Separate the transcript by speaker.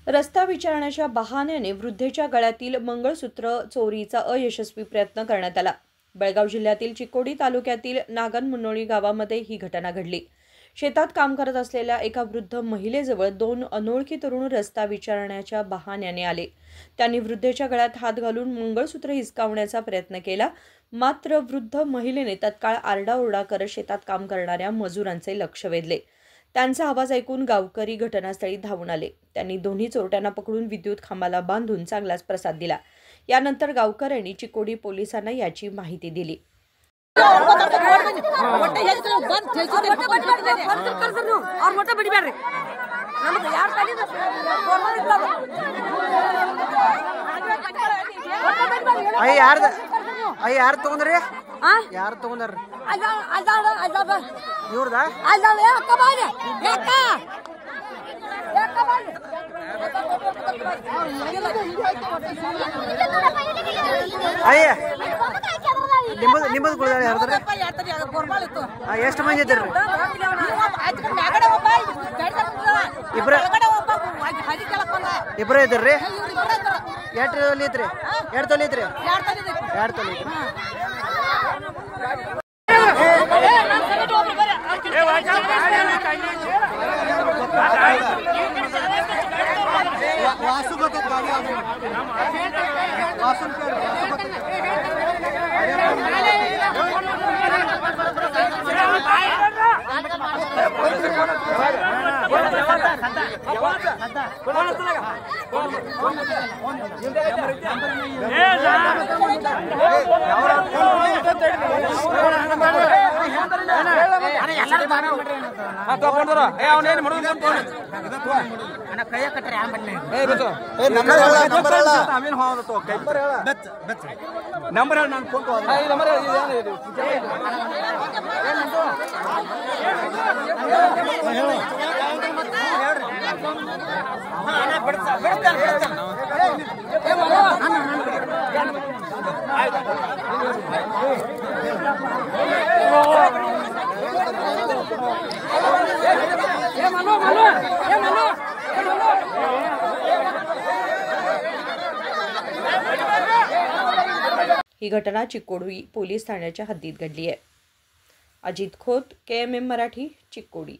Speaker 1: रस्ता विचारण्याच्या बहाण्याने वृद्धेच्या गळ्यातील मंगळसूत्र चोरीचा अयशस्वी प्रयत्न करण्यात आला। बेळगाव जिल्ह्यातील चिकोडी तालुक्यातील नागनमुनोळी गावामध्ये ही घटना घडली। शेतात काम करत असलेल्या एका वृद्ध महिलेजवळ दोन अनोळखी तरुण रस्ता विचारण्याच्या बहाण्याने आले। त्यांनी वृद्धेच्या गळ्यात हात घालून मंगळसूत्र हिसकावण्याचा प्रयत्न केला, मात्र वृद्ध महिलेने तत्काळ आरडाओरडा करत शेतात काम करणाऱ्या मजुरांचे लक्ष वेधले। त्यांचा आवाज ऐकून गावकरी घटनास्थळी धावून आले। त्यांनी दोन्ही चोरट्यांना पकडून विद्युत खांबाला बांधून चांगलाच प्रसाद दिला। यानंतर गावकऱ्यांनी चिकोडी पोलिसांना याची माहिती दिली।
Speaker 2: ಯಾರು ತಗೊಂಡ್ರಿ ಯಾರು ತಗೊಂಡ್ರ ಇವ್ರದ ಅಯ್ಯ ನಿಮ್ಮದು ಕುಳಿದಾಳೆ ಯಾರ್ದಾರ ಎಷ್ಟು ಮಂದಿ ಇದ್ದೀರಿ? ಇಬ್ರು ಇದ್ದೀರಿ? ಎಷ್ಟು ತೊಲಿ ಐತ್ರಿ? ಎರಡು ತೊಲಿ ಐತ್ರಿ? ಎರಡು ತೊಲಿ ಐತ್ರಿ.
Speaker 1: ही घटना चिकोडी पोलीस ठाण्याच्या हद्दीत घडली आहे। अजित खोत, KMM मराठी, चिकोडी।